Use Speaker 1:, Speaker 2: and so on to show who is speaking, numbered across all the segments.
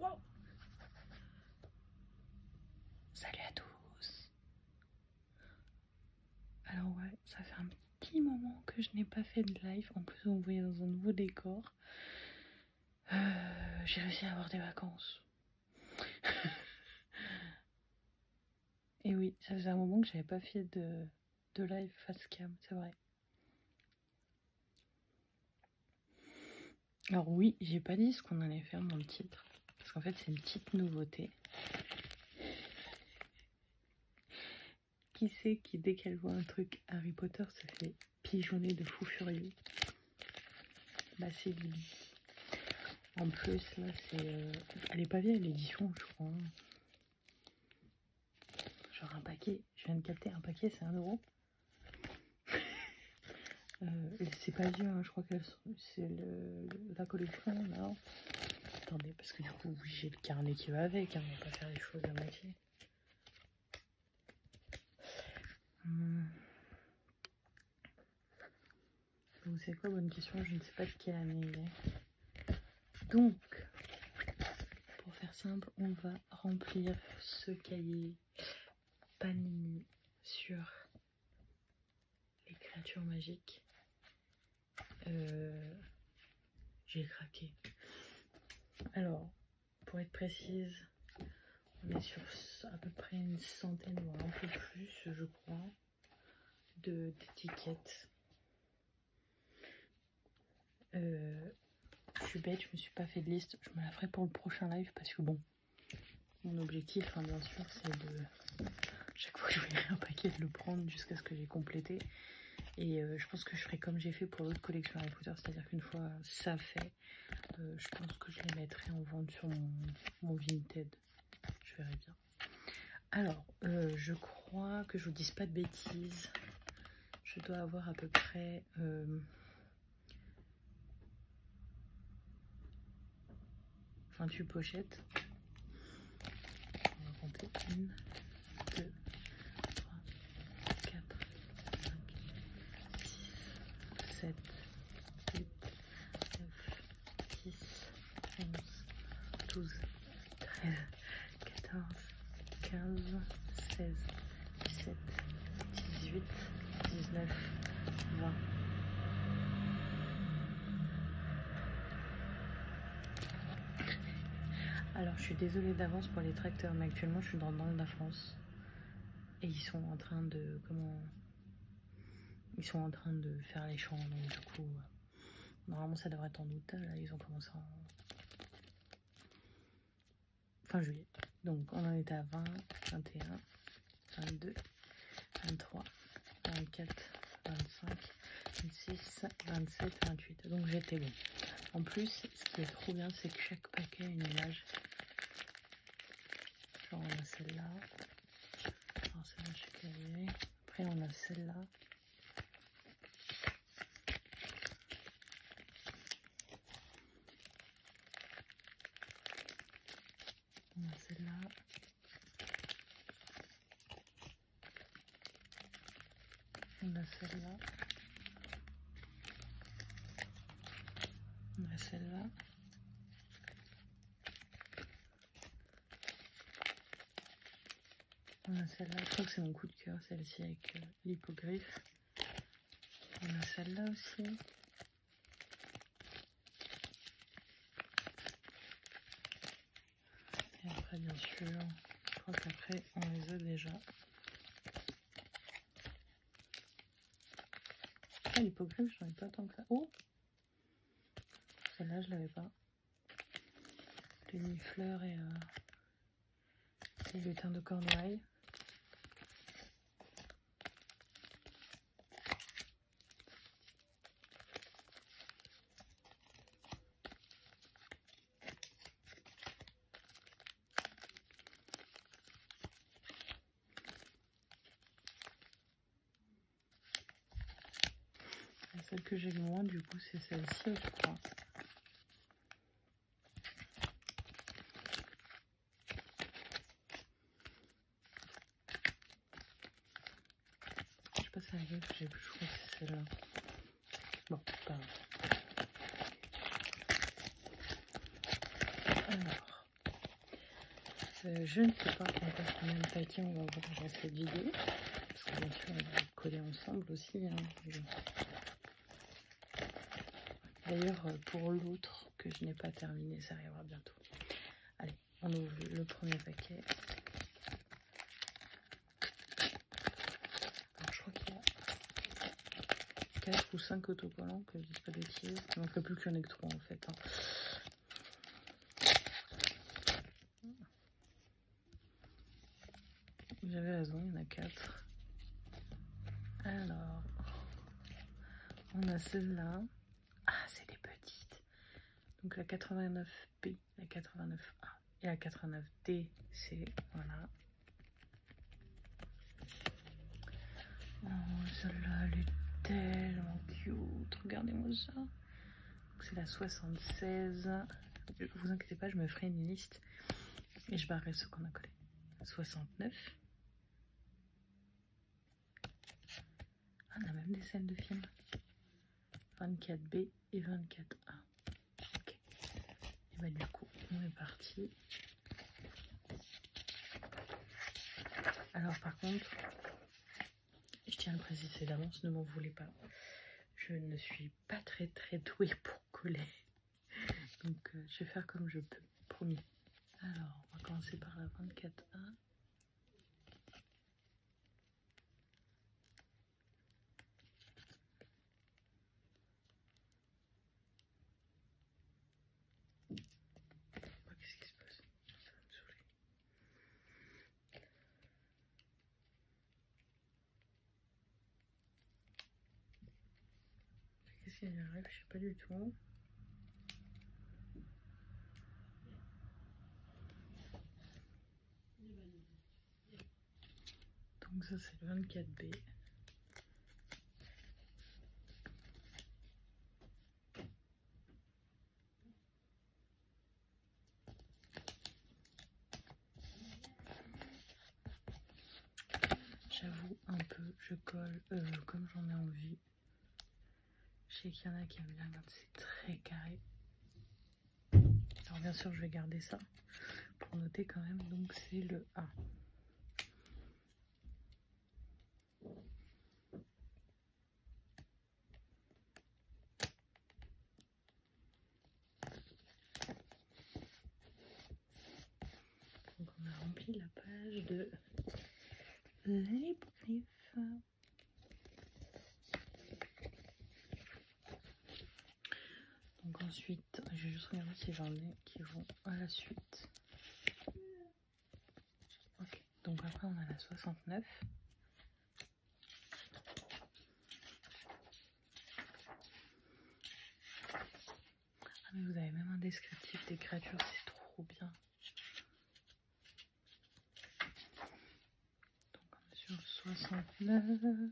Speaker 1: Wow. Salut à tous. Alors ouais, ça fait un petit moment que je n'ai pas fait de live. En plus, vous me voyez dans un nouveau décor. J'ai réussi à avoir des vacances. Et oui, ça faisait un moment que j'avais pas fait de live face cam, c'est vrai. Alors oui, j'ai pas dit ce qu'on allait faire dans le titre. Parce qu'en fait, c'est une petite nouveauté. Qui c'est qui, dès qu'elle voit un truc Harry Potter, se fait pigeonner de fou furieux? Bah c'est Lily. En plus, là, c'est... elle est pas vieille, l'édition, je crois. Genre un paquet, je viens de capter, un paquet, c'est 1 €. C'est pas vieux, hein, je crois que c'est la collection, là. Attendez, parce que du coup, oui, j'ai le carnet qui va avec, hein, on va pas faire les choses à moitié. Donc c'est quoi, bonne question, je ne sais pas de quelle année il est. Donc, pour faire simple, on va remplir ce cahier Panini sur les créatures magiques. J'ai craqué. Alors, pour être précise, on est sur à peu près une centaine, voire un peu plus, je crois, d'étiquettes. Je suis bête, je me suis pas fait de liste. Je me la ferai pour le prochain live parce que bon, mon objectif, hein, bien sûr, c'est de chaque fois que je verrai un paquet de le prendre jusqu'à ce que j'ai complété. Et je pense que je ferai comme j'ai fait pour l'autre collection Harry Potter, c'est-à-dire qu'une fois ça fait, je pense que je les mettrai en vente sur mon Vinted. Je verrai bien. Alors, je crois que je vous dise pas de bêtises. Je dois avoir à peu près 28 pochettes. On va compter 1, 2, 3, 4, 5, 6, 7, 8, 9, 10, 11, 12, 13, 14, 15, 16, 17, 18, 19, 20. Alors, je suis désolée d'avance pour les tracteurs, mais actuellement, je suis dans le nord de la France. Et ils sont en train de... Ils sont en train de faire les champs, donc du coup... Normalement, ça devrait être en août. Là, ils ont commencé en... fin juillet. Donc, on en était à 20, 21, 22, 23, 24, 25, 26, 27, 28. Donc, j'étais bon. En plus, ce qui est trop bien, c'est que chaque paquet a une image. Genre, on a celle-là. Alors, celle-là, je sais qu'elle est. Après, on a celle-là. On a celle-là. On a celle-là. On a celle-là. On a celle-là. Je crois que c'est mon coup de cœur, celle-ci avec l'hippogriffe. On a celle-là aussi. Et après, bien sûr, je crois qu'après, on les a déjà. Ah, l'hippogriffe, j'en ai pas tant que ça. Oh! Celle-là, je l'avais pas. Les fleurs et le lutin de Cornouailles. Celle que j'ai le moins, du coup, c'est celle-ci, je crois. Je sais pas si c'est laquelle que j'ai plus, je crois que c'est celle-là. Bon, pas grave. Alors, Je ne sais pas encore combien de paquets on va ouvrir dans cette vidéo. Parce que bien sûr, on va coller ensemble aussi. Hein. D'ailleurs, pour l'autre que je n'ai pas terminé, ça arrivera bientôt. Allez, on ouvre le premier paquet. Alors, je crois qu'il y a 4 ou 5 autocollants, que je ne dis pas de bêtises. Il ne manque plus qu'il y en ait que 3 en fait. Hein. J'avais raison, il y en a 4. Alors, on a celle-là. Ah, c'est des petites. Donc la 89B, la 89A et la 89D, c'est... Voilà. Oh, celle-là, elle est tellement cute. Regardez-moi ça. C'est la 76. Vous inquiétez pas, je me ferai une liste. Et je barrerai ce qu'on a collé. 69. Ah, on a même des scènes de films. 24B et 24A. Ok. Et bah du coup, on est parti. Alors par contre, je tiens à le préciser d'avance, ne m'en voulez pas. Je ne suis pas très douée pour coller. Donc je vais faire comme je peux, promis. Alors, on va commencer par la 24A. Qu'est-ce qui se passe? Ça va me saouler. Qu'est-ce qu'il y arrive? Je sais pas du tout. Donc ça c'est le 24B. J'avoue un peu, je colle comme j'en ai envie. Je sais qu'il y en a qui aiment bien quand c'est très carré. Alors bien sûr je vais garder ça pour noter quand même. Donc c'est le A. Donc on a rempli la page de l'hippogriff. Donc ensuite, je vais juste regarder si j'en ai qui vont à la suite. Ok, donc après on a la 69. Ah mais vous avez même un descriptif des créatures, c'est trop bien. Donc on est sur le 69.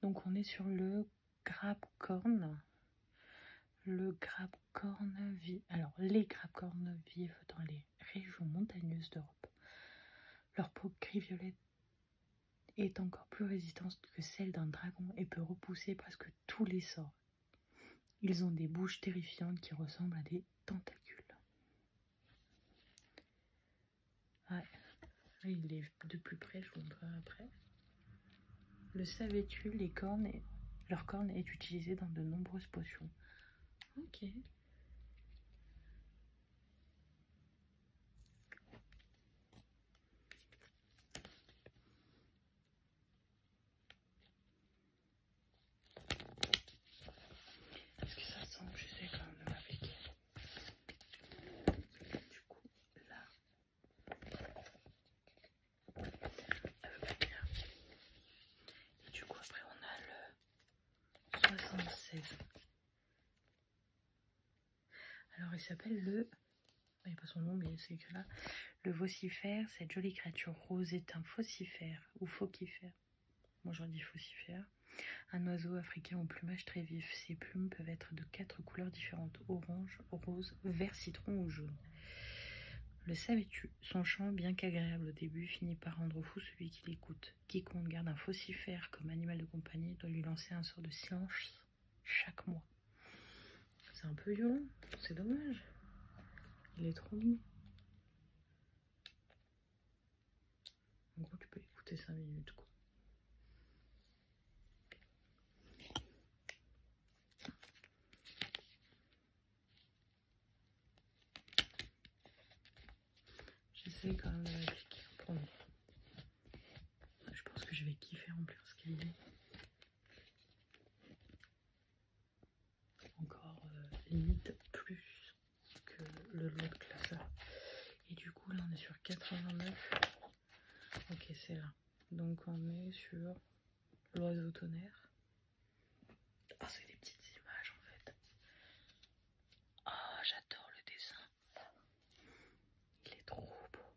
Speaker 1: Donc on est sur le grabecorn. Le grabecorn vit. Alors les grabecorns vivent dans les régions montagneuses d'Europe. Leur peau gris-violette est encore plus résistante que celle d'un dragon et peut repousser presque tous les sorts. Ils ont des bouches terrifiantes qui ressemblent à des tentacules. Ouais, il est de plus près, je vous montrerai après. Le savais-tu, leur corne est utilisée dans de nombreuses potions. Ok. Est-ce que ça sent? J'essaie quand même de m'appliquer. Du coup, là, elle veut pas bien. Et du coup, après, on a le 76. Alors, il s'appelle le... Il n'y a pas son nom, mais c'est écrit là. Le vocifère, cette jolie créature rose est un faucifère ou faucifère. Moi, j'en dis faucifère. Un oiseau africain au plumage très vif. Ses plumes peuvent être de 4 couleurs différentes. Orange, rose, vert citron ou jaune. Le savais-tu? Son chant, bien qu'agréable au début, finit par rendre fou celui qui l'écoute. Quiconque garde un faucifère comme animal de compagnie doit lui lancer un sort de silence chaque mois. C'est un peu violent, c'est dommage. Il est trop mignon. En gros, tu peux écouter 5 minutes, quoi. J'essaie quand même de l'appliquer en premier. Je pense que je vais kiffer remplir ce cahier. Encore limite plus que le lot de classeur. Et du coup, là, on est sur 89. Ok, c'est là. Donc, on est sur l'oiseau tonnerre. Ah, c'est des petites images en fait. Ah, j'adore le dessin. Il est trop beau.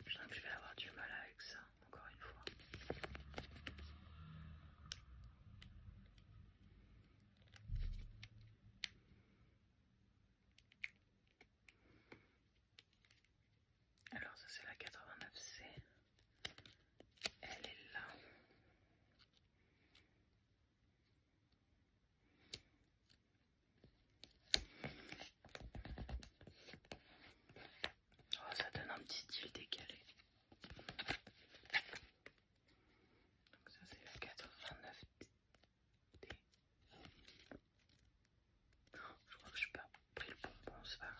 Speaker 1: Je sens que je vais avoir du mal avec ça, encore une fois. Alors, ça, c'est la 89C. Elle est là. Oh, ça donne un petit style décalé. Donc, ça, c'est la 89D. Je crois que je n'ai pas pris le bonbon, c'est pas grave.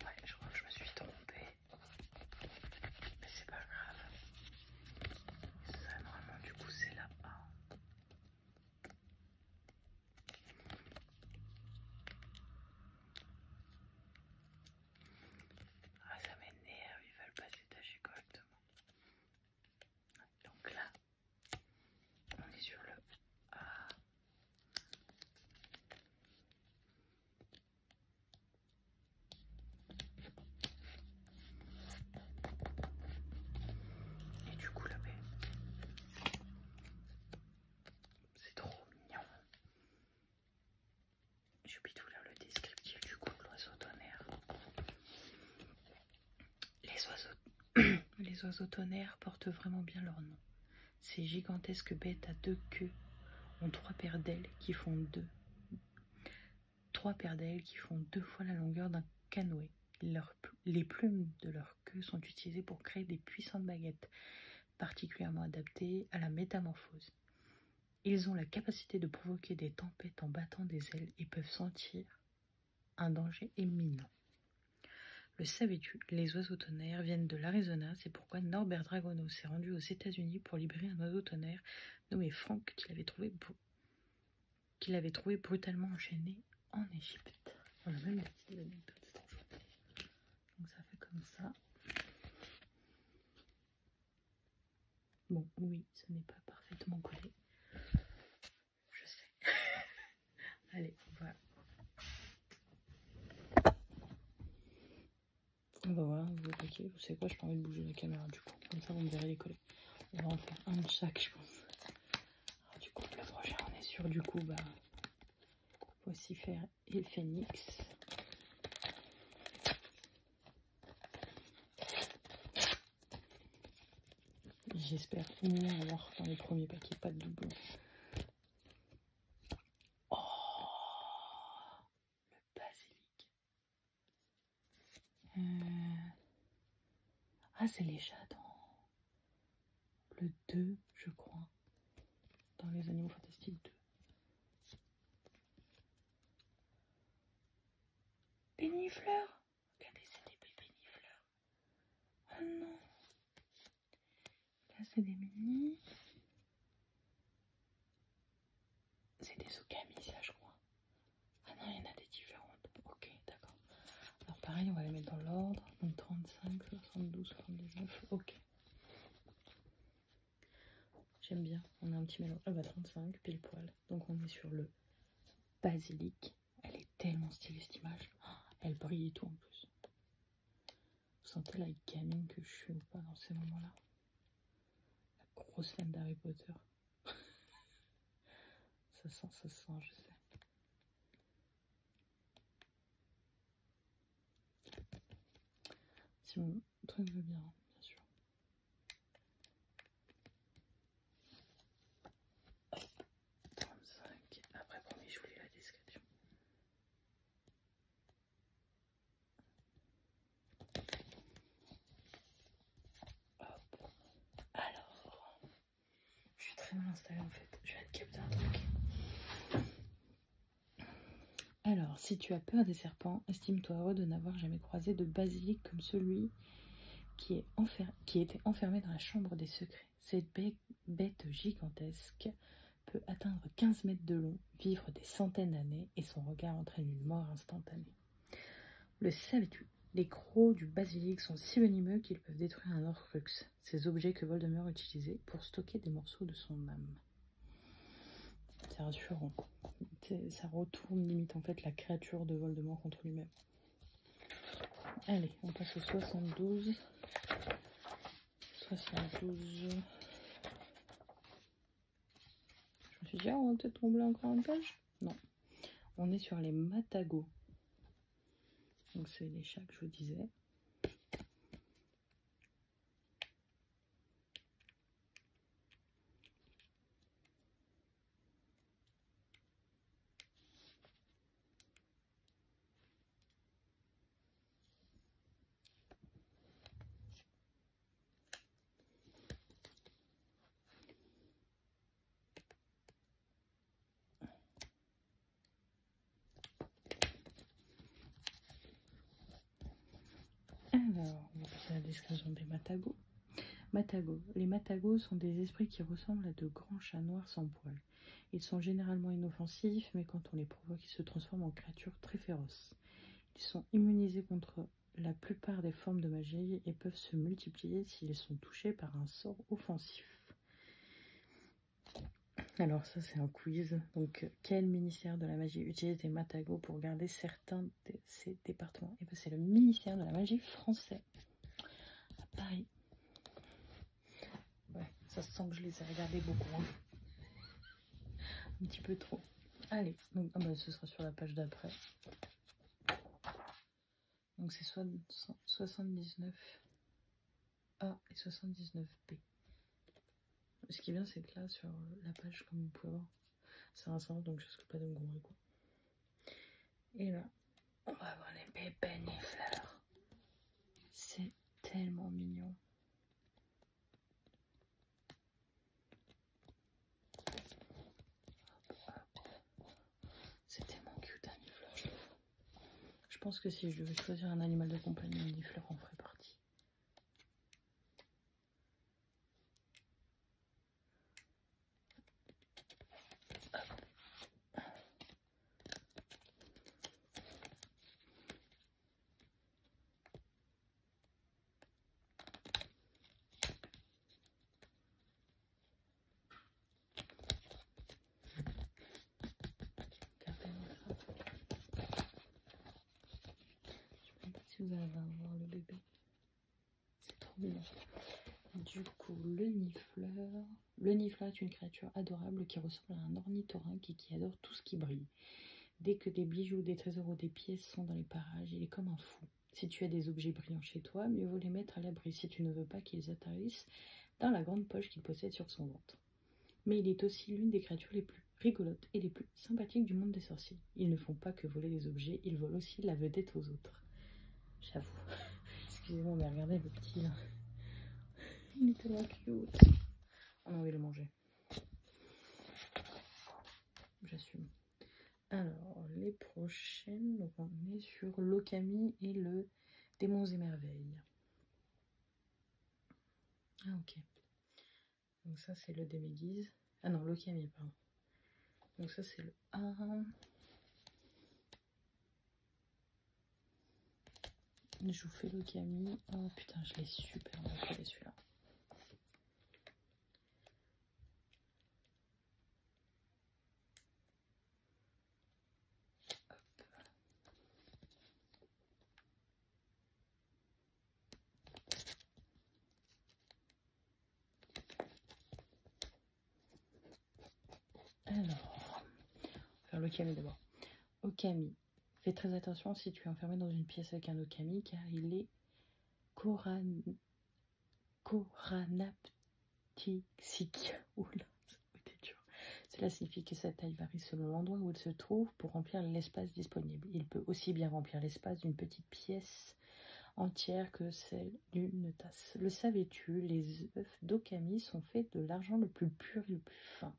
Speaker 1: Ouais, je crois que je me suis trompée. Mais c'est pas grave. Ça, normalement, du coup, c'est la A. Ah, ça m'énerve, ils veulent pas détacher correctement. Donc là, on est sur le A. Et du coup, le B. C'est trop mignon. J'ai oublié de vous lire le descriptif du coup de l'oiseau tonnerre. Les oiseaux tonnerres portent vraiment bien leur nom. Ces gigantesques bêtes à 2 queues ont 3 paires d'ailes qui font 2 fois la longueur d'un canoë. Les plumes de leur queue sont utilisées pour créer des puissantes baguettes, particulièrement adaptées à la métamorphose. Ils ont la capacité de provoquer des tempêtes en battant des ailes et peuvent sentir un danger imminent. Le savais-tu, les oiseaux tonnerres viennent de l'Arizona, c'est pourquoi Norbert Dragono s'est rendu aux États-Unis pour libérer un oiseau tonnerre nommé Frank qu'il avait trouvé brutalement enchaîné en Égypte. Voilà, même des petites anecdotes, c'est trop chouette. Donc ça fait comme ça. Bon, oui, ce n'est pas parfaitement collé. Je sais. Allez, on va voir, ok, vous savez quoi, j'ai pas envie de bouger la caméra du coup, comme ça vous me verrez les coller. On va en faire un de chaque, je pense. Alors, du coup, le prochain, on est sur du coup, Vocifère et Phénix. J'espère au moins avoir dans les premiers paquets pas de doublons. Oh, le basilic. Ah, c'est les chats dans le 2, je crois. Dans les Animaux Fantastiques 2. Pénifleur. Regardez, c'est des pénifleurs. Oh non. Là, c'est des mini. C'est des okami, ça, je crois. Ah non, il y en a des différentes. Ok, d'accord. Alors, pareil, on va les mettre dans l'ordre. Donc, 35, 72, 79. Ok. J'aime bien. On a un petit mélange. Ah bah, 35, pile poil. Donc, on est sur le basilic. Elle est tellement stylée, cette image. Elle brille et tout, en plus. Vous sentez la gamine que je suis ou pas dans ces moments-là? La grosse fan d'Harry Potter. Ça sent, je sais. Si mon truc veut bien, bien sûr. Hop, 35. Après, promis, je vous lis la description. très mal installé en fait. Je vais te capter un truc. Alors, si tu as peur des serpents, estime-toi heureux de n'avoir jamais croisé de basilic comme celui qui était enfermé dans la chambre des secrets. Cette bête gigantesque peut atteindre 15 mètres de long, vivre des centaines d'années, et son regard entraîne une mort instantanée. Le savais-tu? Les crocs du basilic sont si venimeux qu'ils peuvent détruire un Horcrux, ces objets que Voldemort utilisait pour stocker des morceaux de son âme. C'est rassurant. Ça retourne limite en fait la créature de Voldemort contre lui-même. Allez, on passe au 72. 72. Je me suis dit, on va peut-être tomber encore une page. Non. On est sur les matagos. Donc c'est les chats que je vous disais. Alors, on va passer à la description des matagos. Matagos. Les matagos sont des esprits qui ressemblent à de grands chats noirs sans poils. Ils sont généralement inoffensifs, mais quand on les provoque, ils se transforment en créatures très féroces. Ils sont immunisés contre la plupart des formes de magie et peuvent se multiplier s'ils sont touchés par un sort offensif. Alors ça c'est un quiz. Donc quel ministère de la magie utilise des matagos pour garder certains de ses départements? Et bien c'est le ministère de la magie français à Paris. Ouais, ça se sent que je les ai regardés beaucoup. Hein. Un petit peu trop. Allez, donc ce sera sur la page d'après. Donc c'est 79A et 79B. Ce qui est bien, c'est que là, sur la page, comme vous pouvez voir, c'est un simple, donc je risque pas de me gourrer, quoi. Et là, on va avoir les bébés nifleurs. C'est tellement mignon. C'est tellement cute, un nifleur. Je pense que si je devais choisir un animal de compagnie, un nifleur en ferait partie. Vous allez voir le bébé. C'est trop mignon. Du coup, le nifleur. Le nifleur est une créature adorable qui ressemble à un ornithorynque et qui adore tout ce qui brille. Dès que des bijoux, des trésors ou des pièces sont dans les parages, il est comme un fou. Si tu as des objets brillants chez toi, mieux vaut les mettre à l'abri si tu ne veux pas qu'ils atterrissent dans la grande poche qu'il possède sur son ventre. Mais il est aussi l'une des créatures les plus rigolotes et les plus sympathiques du monde des sorciers. Ils ne font pas que voler des objets, ils volent aussi la vedette aux autres. J'avoue. Excusez-moi, mais regardez le petit là. Il est tellement cute. On a envie de le manger. J'assume. Alors, les prochaines, donc on est sur l'Okami et le Démons et Merveilles. Ah, ok. Donc ça, c'est le Déméguise. Ah non, l'Okami, pardon. Donc ça, c'est le A. Je vous fais l'Okami. Oh putain, je l'ai super mal fait celui-là. Alors, on va faire l'Okami d'abord. Okami. Fais très attention si tu es enfermé dans une pièce avec un Okami, car il est coranaptixique. Oula, c'était dur. Cela signifie que sa taille varie selon l'endroit où il se trouve pour remplir l'espace disponible. Il peut aussi bien remplir l'espace d'une petite pièce entière que celle d'une tasse. Le savais-tu, les œufs d'Okami sont faits de l'argent le plus pur et le plus fin.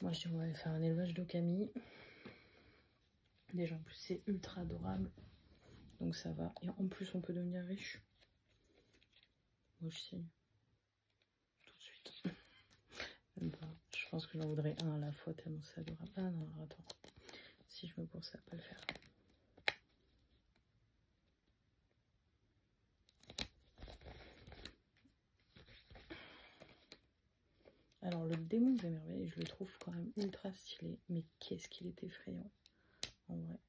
Speaker 1: Moi, je dis, on va faire un élevage d'Okami. Déjà, en plus, c'est ultra adorable. Donc, ça va. Et en plus, on peut devenir riche. Moi aussi. Tout de suite. Même pas. Je pense que j'en voudrais un à la fois tellement c'est adorable. Ah non, alors attends. Si je me cours, ça va pas le faire. Alors, le démon des merveilles, je le trouve quand même ultra stylé. Mais qu'est-ce qu'il est effrayant, en vrai.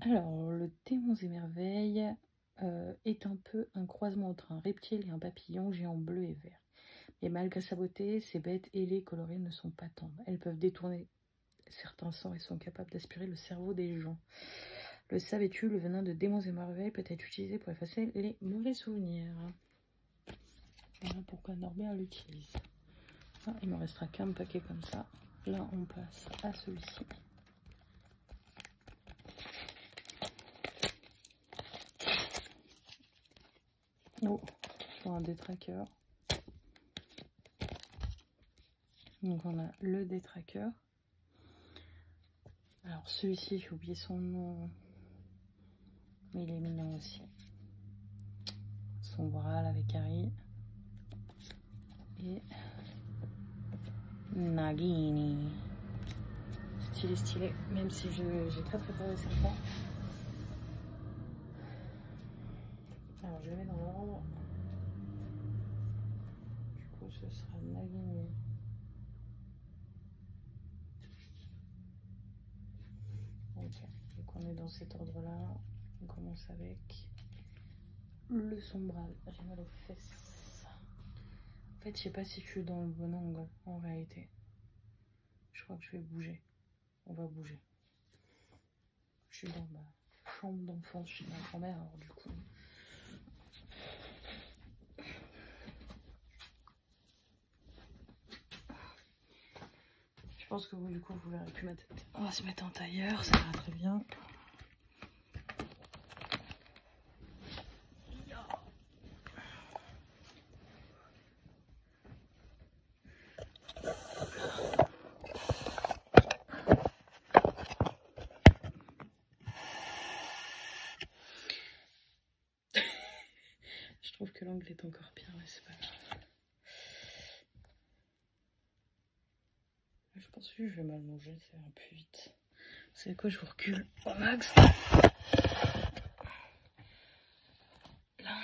Speaker 1: Alors, le démon des merveilles est un peu un croisement entre un reptile et un papillon géant bleu et vert. Mais malgré sa beauté, ces bêtes ailées et colorées ne sont pas tendres. Elles peuvent détourner certains sangs et sont capables d'aspirer le cerveau des gens. Le savais-tu, le venin de démons et merveilles peut être utilisé pour effacer les mauvais souvenirs. Voilà pourquoi Norbert l'utilise. Ah, il me restera qu'un paquet comme ça. Là, on passe à celui-ci. Oh, pour un détraqueur. Donc on a le détraqueur. Alors celui-ci, j'ai oublié son nom, mais il est mignon aussi. Son bras avec Harry. Et Nagini. Stylé, stylé, même si j'ai très peur des serpents. Alors je le mets dans l'ordre. Du coup ce sera Nagini. Ok, donc on est dans cet ordre-là. On commence avec le sombral. J'ai mal aux fesses. En fait, je sais pas si je suis dans le bon angle en réalité. Je crois que je vais bouger. On va bouger. Je suis dans ma chambre d'enfance chez ma grand-mère, alors du coup. Je pense que vous, du coup, vous verrez plus ma tête. On va se mettre en tailleur, ça va très bien. Je trouve que l'angle est encore pire, mais c'est pas grave. Je pense que je vais m'allonger, ça va plus vite. C'est quoi, je vous recule au max. Là.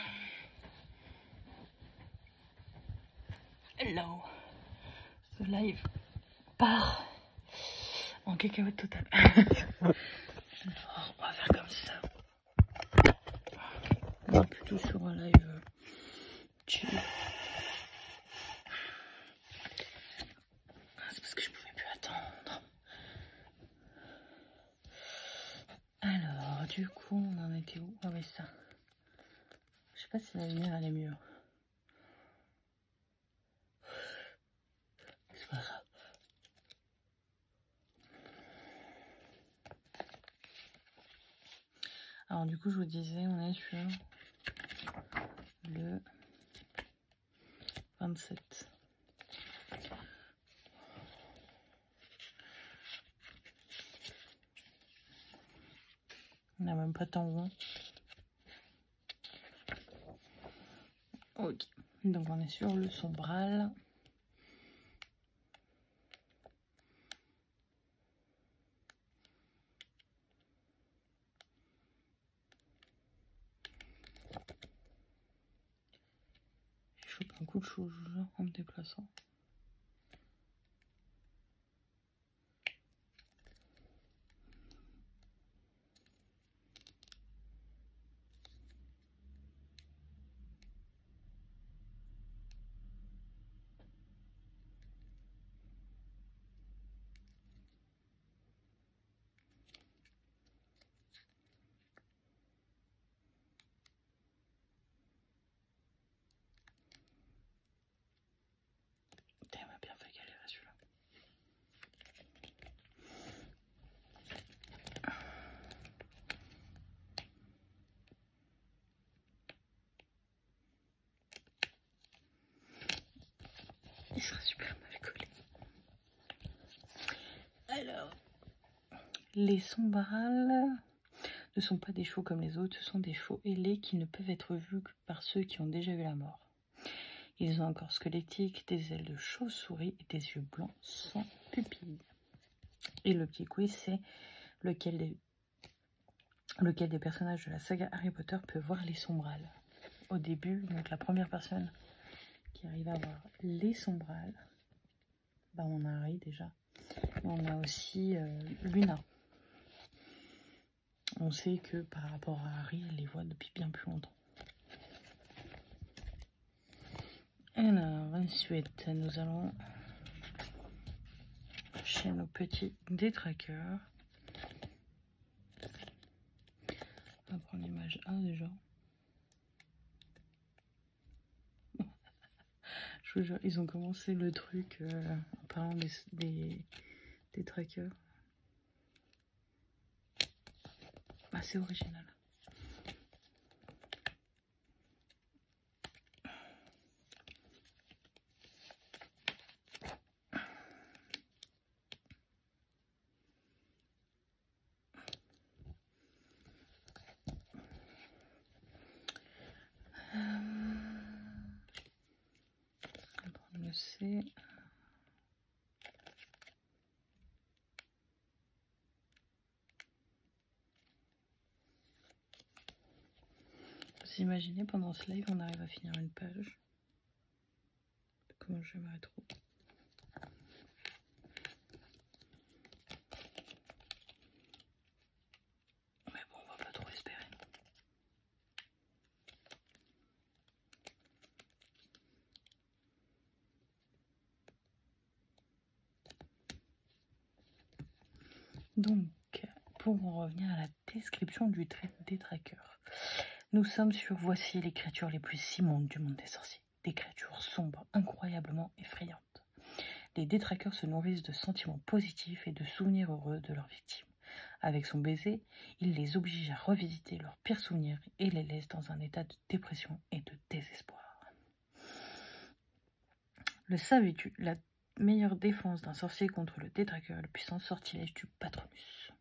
Speaker 1: Hello. Ce live part en cacahuète totale. Alors, on va faire comme ça. On est plutôt sur un live chill. C'est parce que je pouvais plus attendre. Alors, du coup, on en était où? Ah oui, ça. Je sais pas si la lumière elle est mieux. C'est pas grave. Alors du coup, je vous disais, on est sur le 27. On n'a même pas tant rond. Ok. Donc on est sur le sombral. Je chope un coup de chose en me déplaçant. sera super mal collé. Alors, les sombrales ne sont pas des chevaux comme les autres, ce sont des chevaux ailés qui ne peuvent être vus que par ceux qui ont déjà eu la mort. Ils ont un corps squelettique, des ailes de chauve-souris et des yeux blancs sans pupilles. Et le petit quiz, c'est lequel des personnages de la saga Harry Potter peut voir les sombrales. Au début, donc la première personne qui arrive à voir les sombrales, bah on a Harry déjà. Et on a aussi Luna. On sait que par rapport à Harry, elle les voit depuis bien plus longtemps. Alors, ensuite, nous allons chez nos petits détraqueurs. On va prendre l'image 1 déjà. Je vous jure, ils ont commencé le truc en parlant des trackers. Assez original. On va prendre le C. Vous imaginez, pendant ce live, on arrive à finir une page. Comment j'aimerais trop. Mais bon, on va pas trop espérer. Donc, pour en revenir à la description du détraqueur, nous sommes sur voici les créatures les plus immondes du monde des sorciers. Des créatures sombres, incroyablement effrayantes. Les détraqueurs se nourrissent de sentiments positifs et de souvenirs heureux de leurs victimes. Avec son baiser, il les oblige à revisiter leurs pires souvenirs et les laisse dans un état de dépression et de désespoir. Le savais-tu, la meilleure défense d'un sorcier contre le détraqueur est le puissant sortilège du Patronus.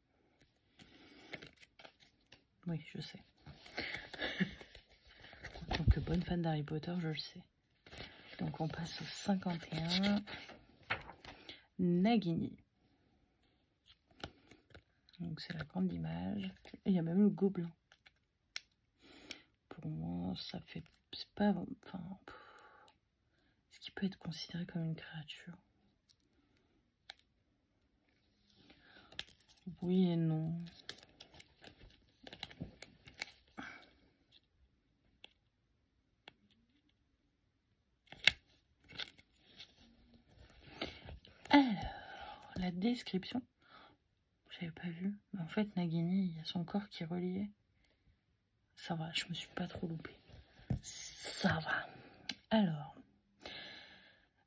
Speaker 1: Oui, je sais. En tant que bonne fan d'Harry Potter, je le sais. Donc on passe au 51. Nagini. Donc c'est la grande image. Et il y a même le gobelin. Pour moi, ça fait... C'est pas... Enfin... Est-ce qu'il peut être considéré comme une créature? Oui et non. Alors, la description... J'avais pas vu. Mais en fait, Nagini, il y a son corps qui est relié. Ça va, je me suis pas trop loupée. Ça va. Alors,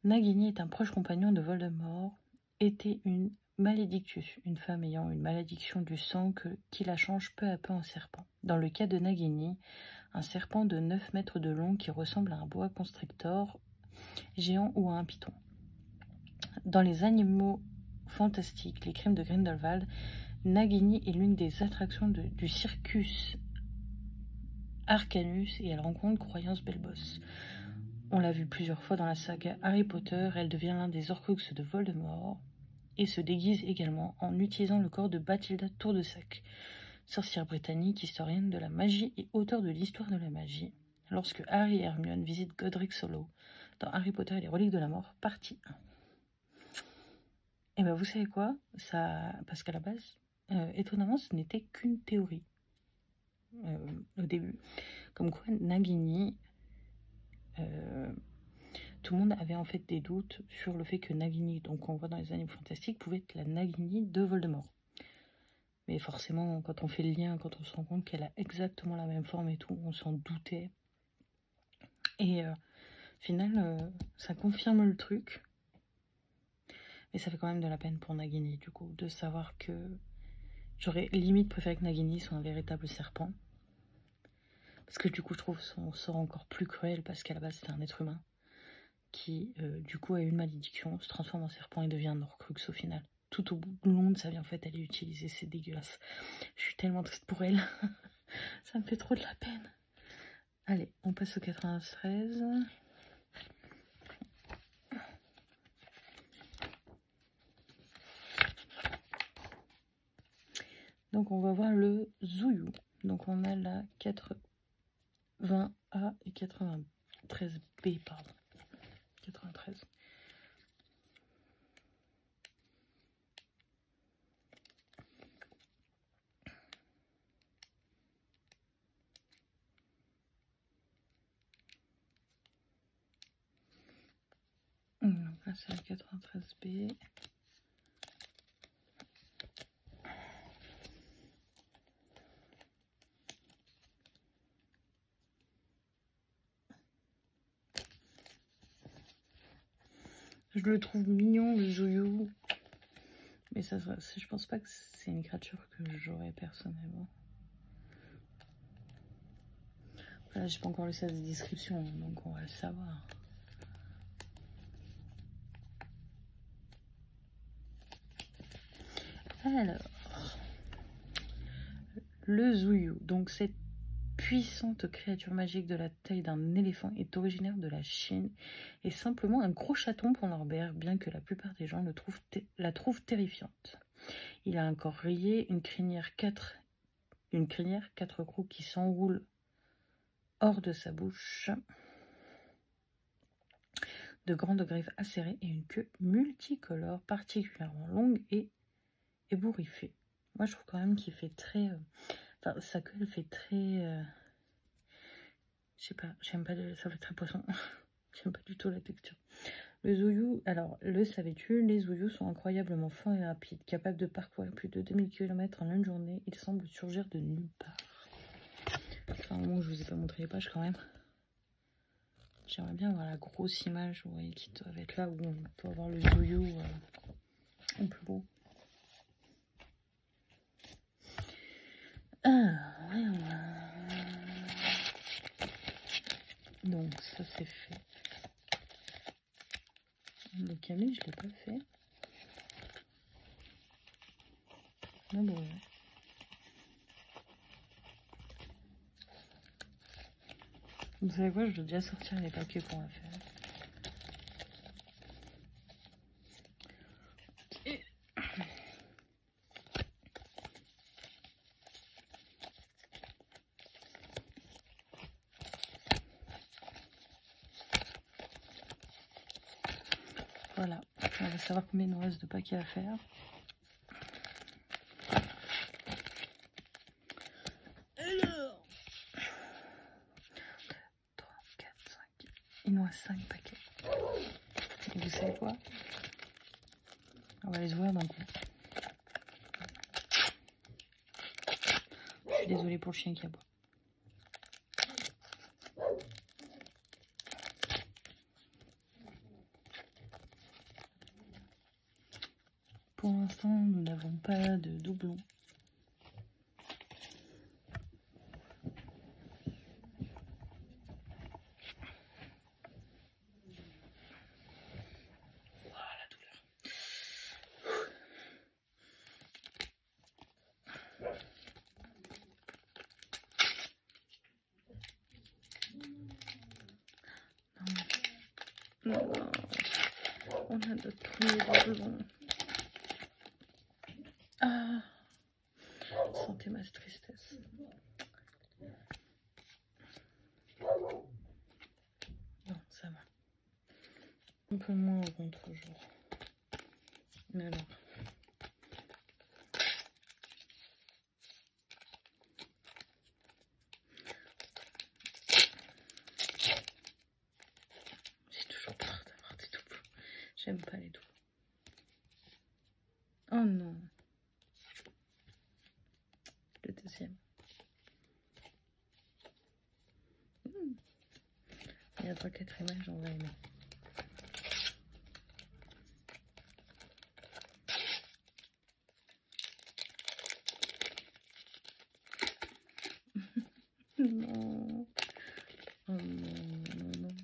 Speaker 1: Nagini est un proche compagnon de Voldemort. Était une malédictus, une femme ayant une malédiction du sang qui la change peu à peu en serpent. Dans le cas de Nagini, un serpent de 9 mètres de long qui ressemble à un boa constrictor géant ou à un python. Dans les animaux fantastiques, les crimes de Grindelwald, Nagini est l'une des attractions du Circus Arcanus et elle rencontre Croyance Belbos. On l'a vu plusieurs fois dans la saga Harry Potter, elle devient l'un des Horcruxes de Voldemort et se déguise également en utilisant le corps de Bathilda Tourdesac, sorcière britannique, historienne de la magie et auteure de l'histoire de la magie, lorsque Harry et Hermione visitent Godric Hollow dans Harry Potter et les reliques de la mort, partie 1. Et ben vous savez quoi, ça, parce qu'à la base, étonnamment, ce n'était qu'une théorie au début. Comme quoi, Nagini, tout le monde avait en fait des doutes sur le fait que Nagini, donc on voit dans les animaux fantastiques, pouvait être la Nagini de Voldemort. Mais forcément, quand on fait le lien, quand on se rend compte qu'elle a exactement la même forme et tout, on s'en doutait. Et au final, ça confirme le truc. Mais ça fait quand même de la peine pour Nagini, du coup, de savoir que j'aurais limite préféré que Nagini soit un véritable serpent. Parce que du coup, je trouve son sort encore plus cruel, parce qu'à la base, c'était un être humain. qui du coup a une malédiction, se transforme en serpent et devient un Horcrux au final. Tout au bout de sa vie, en fait, elle est utilisée, c'est dégueulasse. Je suis tellement triste pour elle. Ça me fait trop de la peine. Allez, on passe au 93. Donc on va voir le Zouyou. Donc on a la 80A et 93B, pardon. 93. Donc là c'est la 93B. Je le trouve mignon, le Zouyou. Mais ça, je pense pas que c'est une créature que j'aurais personnellement. Voilà, j'ai pas encore lu sa description, donc on va le savoir. Alors, le Zouyou. Donc cette puissante créature magique de la taille d'un éléphant est originaire de la Chine et simplement un gros chaton pour Norbert, bien que la plupart des gens la trouvent terrifiante. Il a un corps rayé, une crinière 4 crocs qui s'enroulent hors de sa bouche, de grandes griffes acérées et une queue multicolore particulièrement longue et ébouriffée. Moi je trouve quand même qu'il fait très... Enfin, sa queue elle fait très... je sais pas, j'aime pas, ça fait très poisson. J'aime pas du tout la texture. Le Zouyou, alors le savais-tu, les Zouyous sont incroyablement forts et rapides, capables de parcourir plus de 2000 km en une journée. Ils semblent surgir de nulle part. Enfin, au moment je vous ai pas montré les pages quand même. J'aimerais bien avoir la grosse image, vous voyez, qui doit être là, où on peut avoir le Zouyou en plus gros. Ah, ouais, donc ça c'est fait. Le Camille, je l'ai pas fait. Ah bon. Vous savez quoi, je dois déjà sortir les papiers qu'on va faire. Voilà, on va savoir combien il nous reste de paquets à faire. Alors 3, 4, 5. Il nous reste 5 paquets. Et vous savez quoi? On va les ouvrir d'un coup. Je suis désolée pour le chien qui aboie. Pour l'instant, nous n'avons pas de doublon. Non, on a notre premier doublon. Ah, sentez ma tristesse. Non, ça va. Un peu moins au contre-jour. Mais alors. J'ai toujours peur d'avoir des doublons. J'aime pas les doublons. Oh non. Le deuxième. Il y a 3-4 images, on va aimer. Non. Oh non, non, non.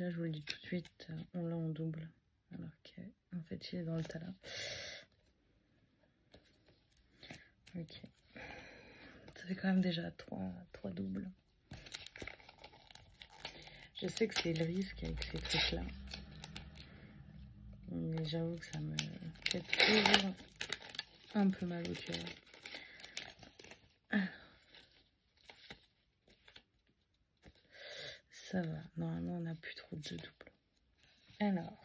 Speaker 1: celui-là, je vous le dis tout de suite, on l'a en double. Alors qu'en fait, il est dans le tas là. Ok. Ça fait quand même déjà 3 doubles. Je sais que c'est le risque avec ces trucs-là. Mais j'avoue que ça me fait toujours un peu mal au cœur. Ça va. Normalement, on n'a plus trop de doubles. Alors.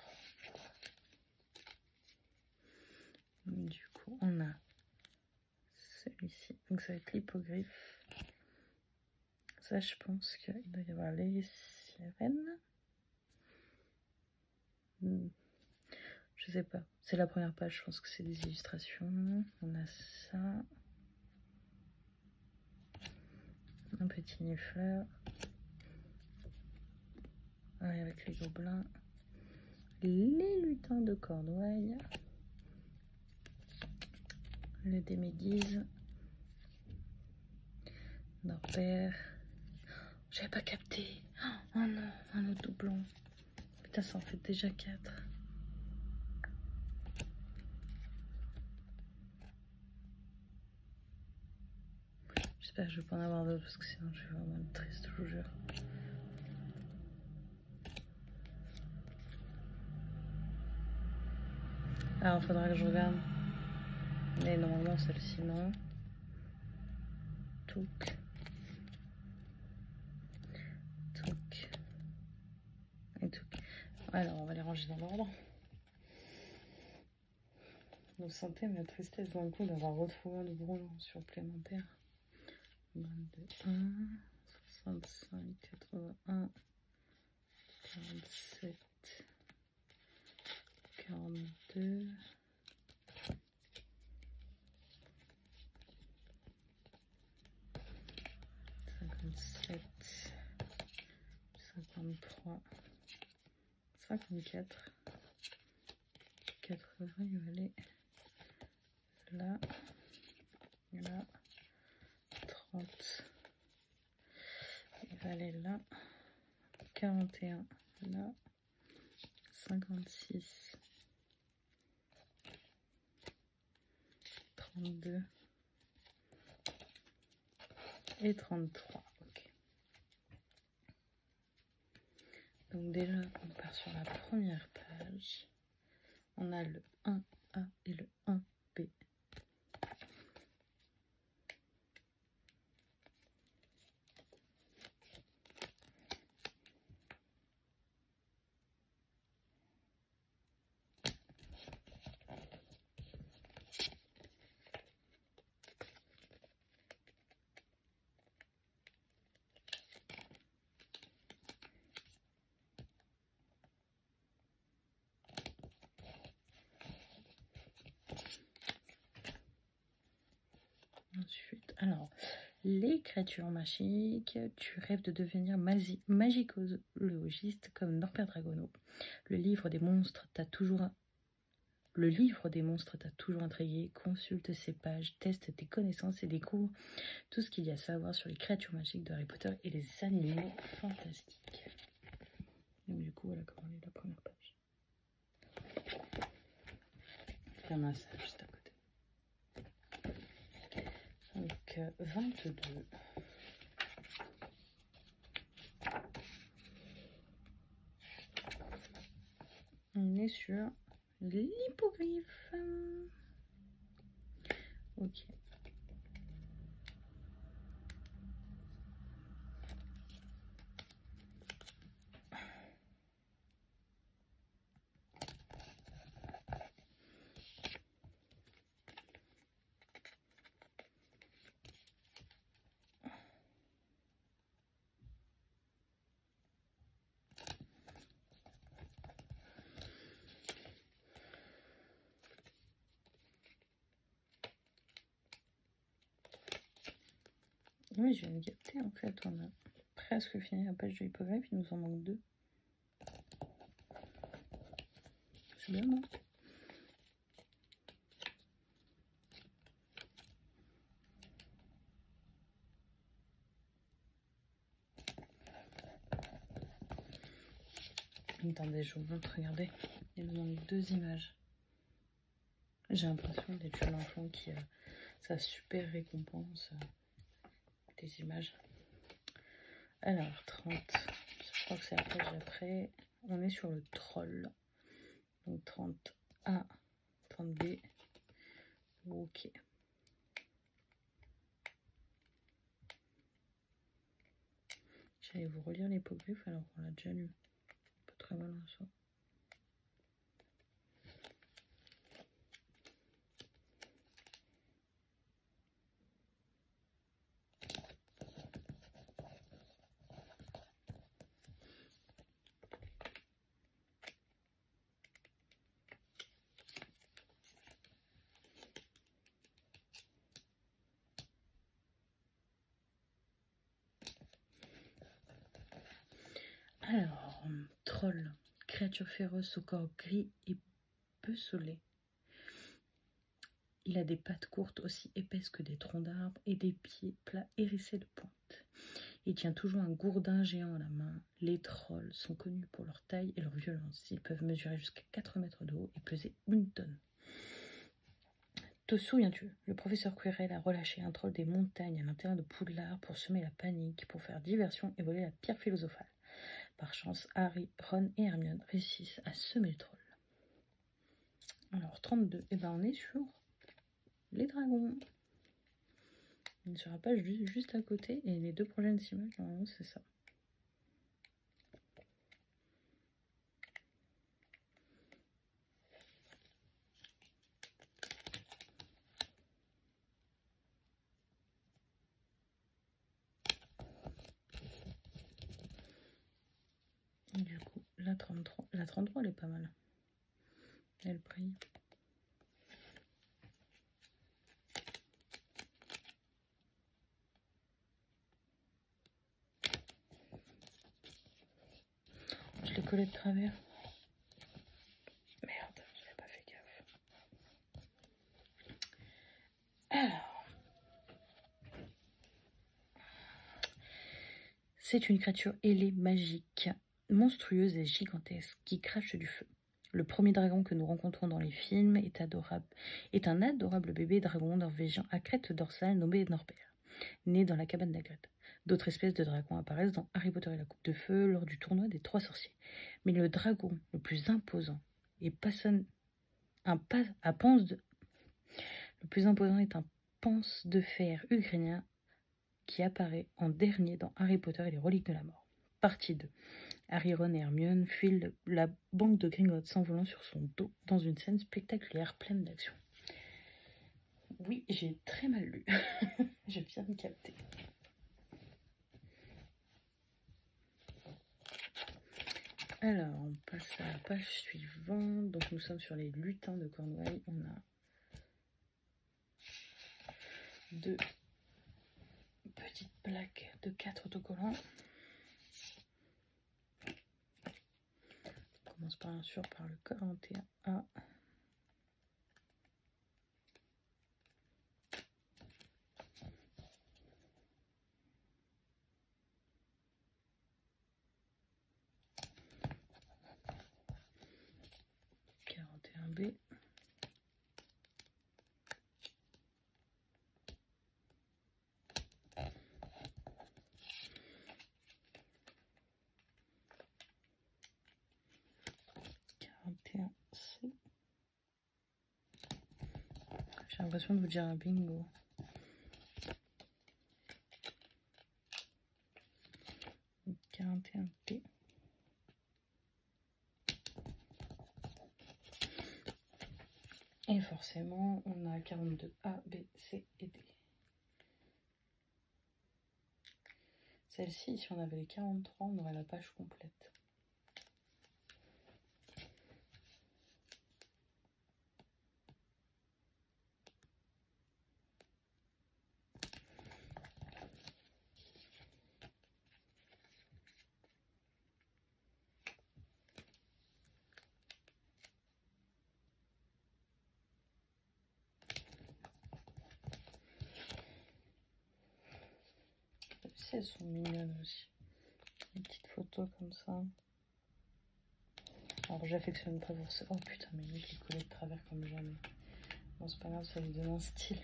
Speaker 1: Du coup, on a celui-ci. Donc, ça va être l'hippogriffe. Ça, je pense qu'il doit y avoir les sirènes. Je sais pas. C'est la première page, je pense que c'est des illustrations. On a ça. Un petit nifleur. Ouais, avec les gobelins. Les lutins de Cornouailles. Le Déméguise. Norbert. J'avais pas capté. Oh non, un autre doublon. Putain, ça en fait déjà 4. J'espère que je vais pas en avoir d'autres parce que sinon je vais vraiment être triste, je vous jure. Alors, il faudra que je regarde. Mais normalement, celle-ci, non. Touc. Touc. Et touc. Alors, on va les ranger dans l'ordre. Vous sentez ma tristesse d'un coup d'avoir retrouvé un doublon supplémentaire. 22, 1, 65, 81, 47, 42, 57, 53, 54, 80, il va aller là, là, 30, il va aller là, 41, là, 56, 32 et 33. Ok. Donc déjà, on part sur la première page. On a le 1A et le 1B. Ensuite, alors, les créatures magiques, tu rêves de devenir magicologiste comme Norbert Dragono. Le livre des monstres t'a toujours intrigué. Consulte ces pages, teste tes connaissances et découvre tout ce qu'il y a à savoir sur les créatures magiques de Harry Potter et les animaux fantastiques. Donc du coup, voilà comment est la première page. Il y en a ça juste à côté. Donc 22. On est sur l'hippogriffe. Ok. Oui, je viens de capter en fait. On a presque fini la page de l'hippogriffe. Il nous en manque 2. C'est bien, non? Attendez, je vous montre, regardez. Il me manque 2 images. J'ai l'impression d'être une enfant qui a sa super récompense des images. Alors, 30. Je crois que c'est la page d'après. On est sur le troll. Donc 30A, 30B. Ok. J'allais vous relire l'hippogriffe alors qu'on l'a déjà lu. Pas très mal en soi. Alors, troll, créature féroce au corps gris et beucelé. Il a des pattes courtes aussi épaisses que des troncs d'arbres et des pieds plats hérissés de pointes. Il tient toujours un gourdin géant à la main. Les trolls sont connus pour leur taille et leur violence. Ils peuvent mesurer jusqu'à 4 mètres de haut et peser 1 tonne. Te souviens-tu, le professeur Quirrell a relâché un troll des montagnes à l'intérieur de Poudlard pour semer la panique, pour faire diversion et voler la pierre philosophale. Par chance, Harry, Ron et Hermione réussissent à semer le troll. Alors, 32, et ben on est sur les dragons. Sur la page juste à côté, et les 2 prochaines images, normalement, c'est ça. Du coup, la 33, elle est pas mal. Elle brille. Je l'ai collé de travers. Merde, j'avais pas fait gaffe. Alors. C'est une créature ailée, magique, monstrueuse et gigantesque, qui crache du feu. Le premier dragon que nous rencontrons dans les films est un adorable bébé dragon norvégien à crête dorsale nommé Norbert, né dans la cabane d'Hagrid. D'autres espèces de dragons apparaissent dans Harry Potter et la Coupe de Feu lors du tournoi des 3 sorciers. Mais le dragon le plus imposant est un panse de fer ugrénien qui apparaît en dernier dans Harry Potter et les Reliques de la Mort. Partie 2. Harry, Ron et Hermione fuient la banque de Gringotts s'envolant sur son dos dans une scène spectaculaire pleine d'action. Oui, j'ai très mal lu. Je viens de capter. Alors, on passe à la page suivante. Donc, nous sommes sur les lutins de Cornouailles. On a 2 petites plaques de 4 autocollants. On commence bien sûr par le 41A. B. C. J'ai l'impression de vous dire un bingo. « 41T. Et forcément, on a 42 A, B, C et D. Celle-ci, si on avait les 43, on aurait la page complète. Elles sont mignonnes aussi. Des petites photos comme ça. Alors j'affectionne pas pour ça. Oh putain, mais lui je l'ai collé de travers comme jamais. Bon, c'est pas grave, ça lui donne un style.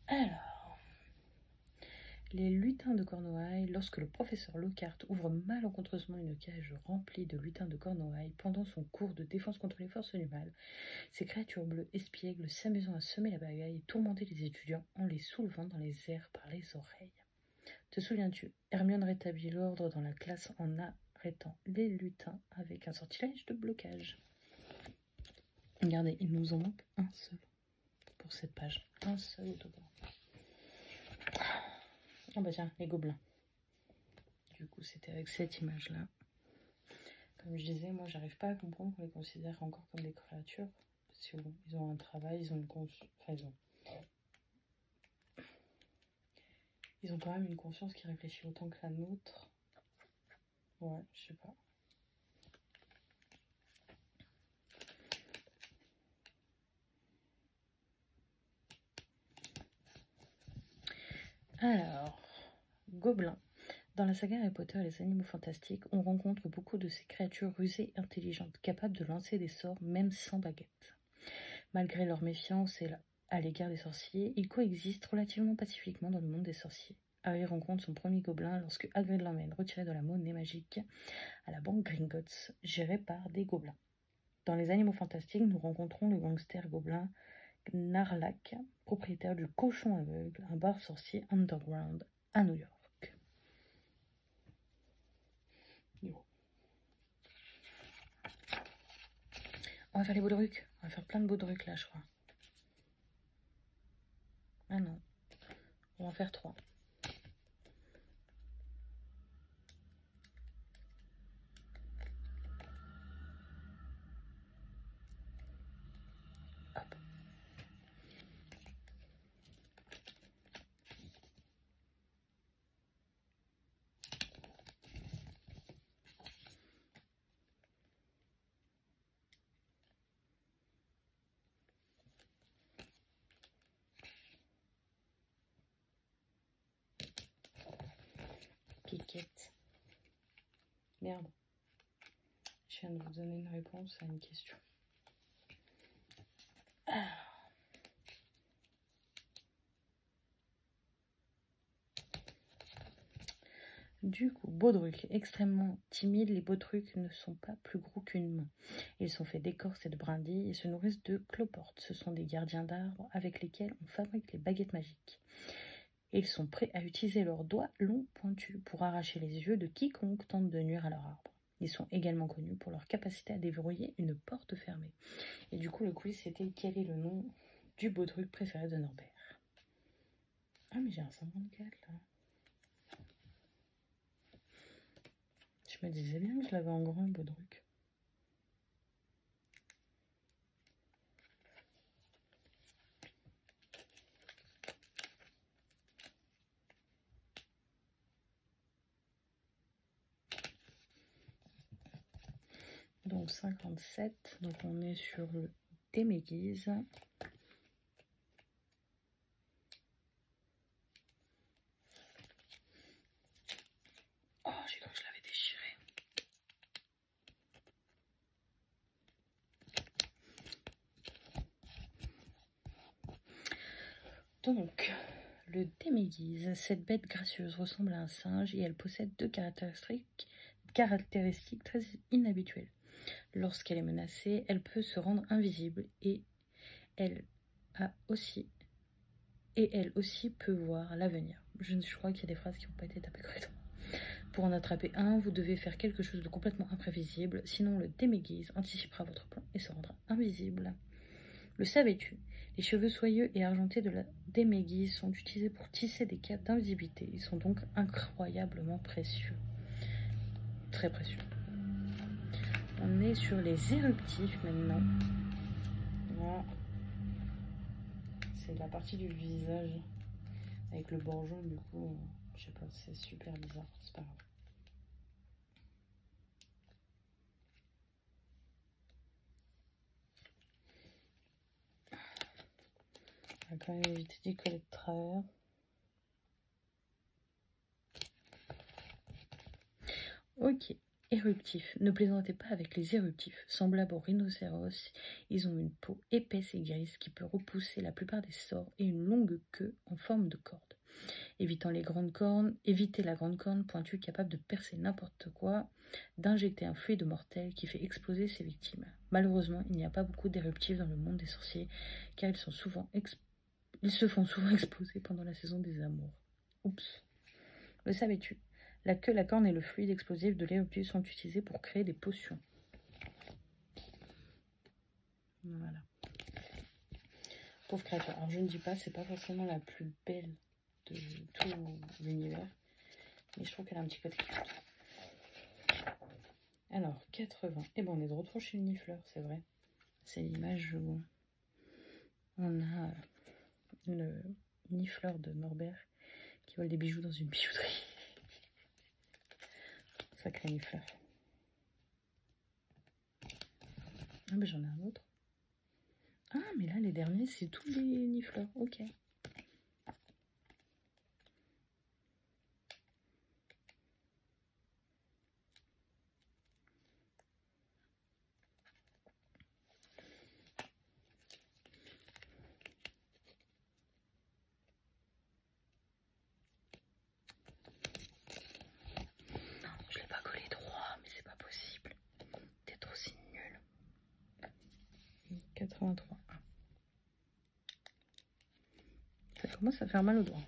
Speaker 1: Alors, les lutins de Cornouailles. Lorsque le professeur Lockhart ouvre malencontreusement une cage remplie de lutins de Cornouailles pendant son cours de défense contre les forces du mal, ces créatures bleues espiègles s'amusant à semer la bagaille et tourmenter les étudiants en les soulevant dans les airs par les oreilles. Te souviens-tu, Hermione rétablit l'ordre dans la classe en arrêtant les lutins avec un sortilège de blocage. Regardez, il nous en manque un seul pour cette page. Un seul autocollant. Ah bah tiens, les gobelins. Du coup, c'était avec cette image-là. Comme je disais, moi, j'arrive pas à comprendre qu'on les considère encore comme des créatures. Parce que bon, ils ont un travail, ils ont une conscience... Enfin, ils ont quand même une conscience qui réfléchit autant que la nôtre. Ouais, je sais pas. Alors, gobelins. Dans la saga Harry Potter et les animaux fantastiques, on rencontre beaucoup de ces créatures rusées et intelligentes, capables de lancer des sorts même sans baguette. Malgré leur méfiance à l'égard des sorciers, ils coexistent relativement pacifiquement dans le monde des sorciers. Harry rencontre son premier gobelin lorsque Hagrid l'emmène retirer de la monnaie magique à la banque Gringotts, gérée par des gobelins. Dans les animaux fantastiques, nous rencontrons le gangster gobelin Gnarlak, propriétaire du Cochon Aveugle, un bar sorcier underground à New York. On va faire les baudrucs. On va faire plein de baudrucs là, je crois. Ah non. On va en faire 3. Hop. Piquette. Merde. Je viens de vous donner une réponse à une question. Alors. Du coup, baudrucs. Extrêmement timides, les baudrucs ne sont pas plus gros qu'une main. Ils sont faits d'écorce et de brindilles et se nourrissent de cloportes. Ce sont des gardiens d'arbres avec lesquels on fabrique les baguettes magiques. Et ils sont prêts à utiliser leurs doigts longs pointus pour arracher les yeux de quiconque tente de nuire à leur arbre. Ils sont également connus pour leur capacité à déverrouiller une porte fermée. Et du coup, le quiz, c'était quel est le nom du baudruc préféré de Norbert. Ah, mais j'ai un 54 là. Je me disais bien que je l'avais en grand, le baudruc. Donc 57, donc on est sur le Déméguise. Oh, j'ai cru que je l'avais déchiré. Donc, le Déméguise, cette bête gracieuse ressemble à un singe et elle possède 2 caractéristiques très inhabituelles. Lorsqu'elle est menacée, elle peut se rendre invisible et elle aussi peut voir l'avenir. Je crois qu'il y a des phrases qui n'ont pas été tapées correctement. Pour en attraper un, vous devez faire quelque chose de complètement imprévisible, sinon le Déméguise anticipera votre plan et se rendra invisible. Le savais-tu? Les cheveux soyeux et argentés de la Déméguise sont utilisés pour tisser des capes d'invisibilité. Ils sont donc incroyablement précieux. Très précieux. On est sur les éruptifs maintenant. Voilà. C'est la partie du visage avec le bord jaune, du coup, je sais pas, c'est super bizarre, c'est pas grave. On va quand même éviter d'y coller de travers. Ok. Éruptifs. Ne plaisantez pas avec les éruptifs. Semblables aux rhinocéros, ils ont une peau épaisse et grise qui peut repousser la plupart des sorts et une longue queue en forme de corde. Évitez la grande corne pointue capable de percer n'importe quoi, d'injecter un fluide mortel qui fait exploser ses victimes. Malheureusement, il n'y a pas beaucoup d'éruptifs dans le monde des sorciers, car ils se font souvent exploser pendant la saison des amours. Oups. Le savais-tu? La queue, la corne et le fluide explosif de l'éruptif sont utilisés pour créer des potions. Voilà. Pauvre créature. Alors je ne dis pas, c'est pas forcément la plus belle de tout l'univers, mais je trouve qu'elle a un petit côté cute. Alors, 80. Et bon, on est de retour chez le Nifleur, c'est vrai. C'est l'image où on a une Nifleur de Norbert qui vole des bijoux dans une bijouterie. Sacré Nifleur. Ah, mais j'en ai un autre. Ah, mais là, les derniers, c'est tous les Nifleurs. Ok. Je l'ai pas collé droit, mais c'est pas possible. T'es trop si nul. 83. Ça commence à faire mal au doigt.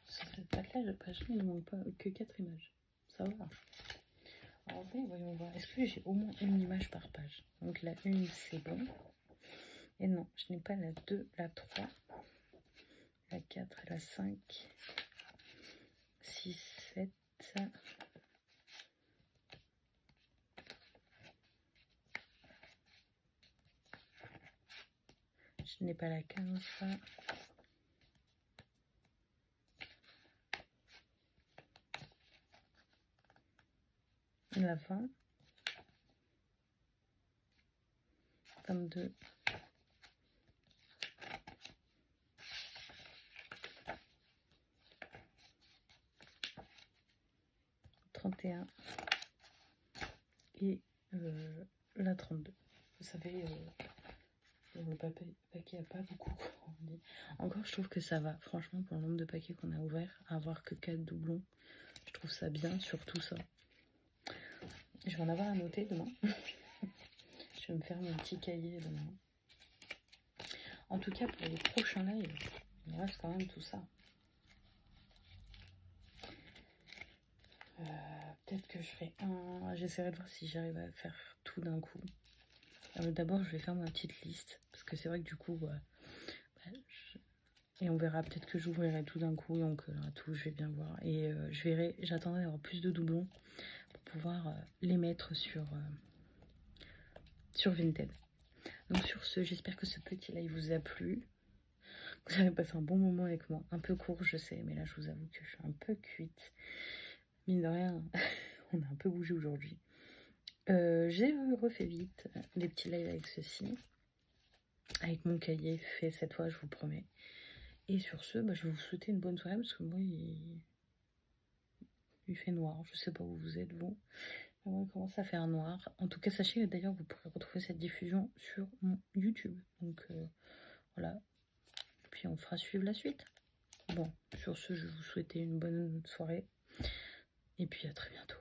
Speaker 1: Sur cette page-là, il ne manque pas que 4 images. Ça va. Alors, voyons voir. Est-ce que j'ai au moins une image par page? Donc la 1, c'est bon. Et non, je n'ai pas la 2, la 3, la 4 et la 5, 6, 7. Je n'ai pas la 15. La 20. 22. 31 et la 32. Vous savez, le paquet a pas beaucoup grandi. Encore, je trouve que ça va. Franchement, pour le nombre de paquets qu'on a ouvert, avoir que 4 doublons, je trouve ça bien, surtout ça. Je vais en avoir à noter demain. Je vais me faire mon petit cahier demain. En tout cas, pour les prochains lives, il me reste quand même tout ça. Peut-être que je ferai un... J'essaierai de voir si j'arrive à faire tout d'un coup. D'abord, je vais faire ma petite liste. Parce que c'est vrai que du coup... Et on verra, peut-être que j'ouvrirai tout d'un coup. Donc tout, je vais bien voir. Et je verrai, j'attendrai d'avoir plus de doublons pour pouvoir les mettre sur Vinted. Donc sur ce, j'espère que ce petit live vous a plu. Vous avez passé un bon moment avec moi. Un peu court, je sais, mais là, je vous avoue que je suis un peu cuite. Mine de rien, on a un peu bougé aujourd'hui. J'ai refait vite des petits lives avec ceci. Avec mon cahier fait cette fois, je vous promets. Et sur ce, je vais vous souhaiter une bonne soirée parce que moi, il fait noir. Je sais pas où vous êtes, vous. Mais il commence à faire noir. En tout cas, sachez que d'ailleurs, vous pourrez retrouver cette diffusion sur mon YouTube. Donc, voilà. Puis on fera suivre la suite. Bon, sur ce, je vais vous souhaiter une bonne soirée. Et puis à très bientôt.